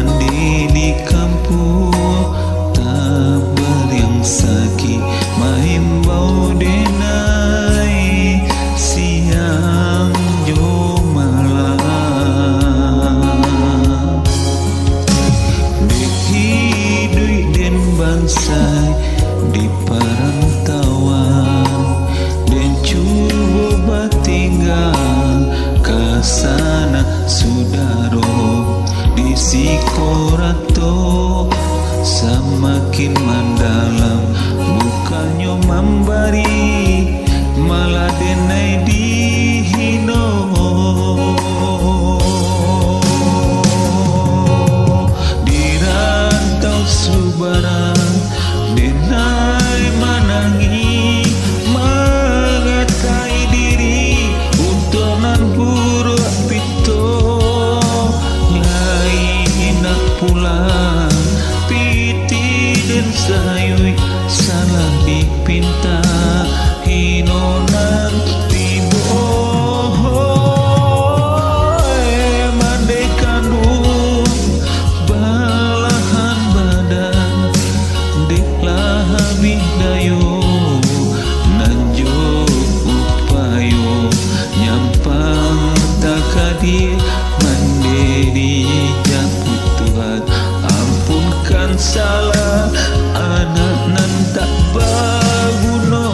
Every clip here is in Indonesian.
mandi di kampung tabar yang sakit mahimbau denai siang jo malam dihidui den bansai di perantauan dan coba tinggal kasana sudaro di sikorato semakin mendalam bukannya memberi malah denai dihino di rantau subarang denai menangi mengatai diri untonan buruk pito lain nak pulang piti dan sayui salah dipinta hinonan tibo mandai kandung balahan badan deklah habis dayo nanjo upayo nyampang takadir mandiri japut Tuhan ampunkan salah anak nan tak baguna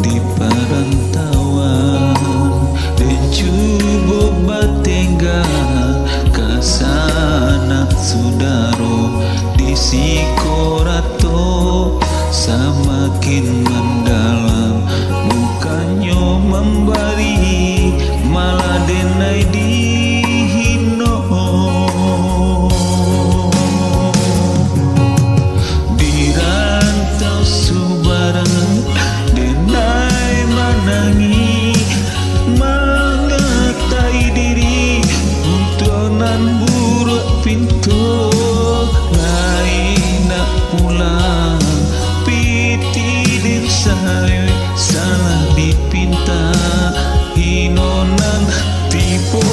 di perantauan dan cuba batinggal kasana sudaro di sikorato semakin mendalam bukannya memberi malah denai dihino di rantau subarang denai menangi mengatai diri untonan buruk pintu lain nak pulang piti dan sayui salah dipinta hinonan tipu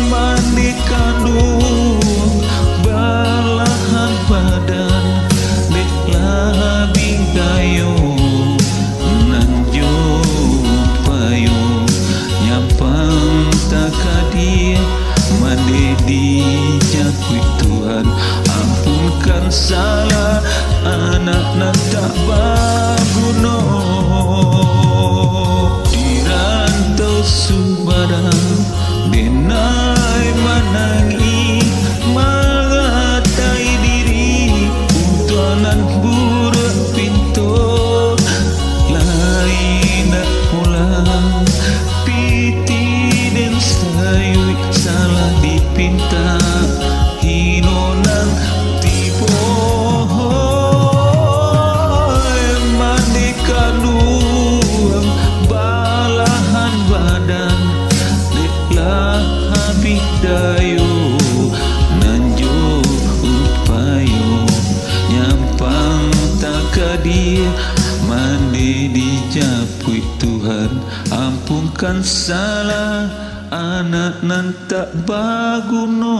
mandi kandung balahan badan deklah bingkayo nanjo payo nyampang takadir mandi di jakui Tuhan ampunkan salah anak nan tak baguna di rantau subarang denai menangi mengatai diri untonan buruk pintu lain nak pulang piti dan sayui salah dipinta hinonan tibo mandi kandung balahan badan deklah habis dayo nanjo upayo nyampang takadir mandi dijapui Tuhan ampunkan salah anak nan tak baguna.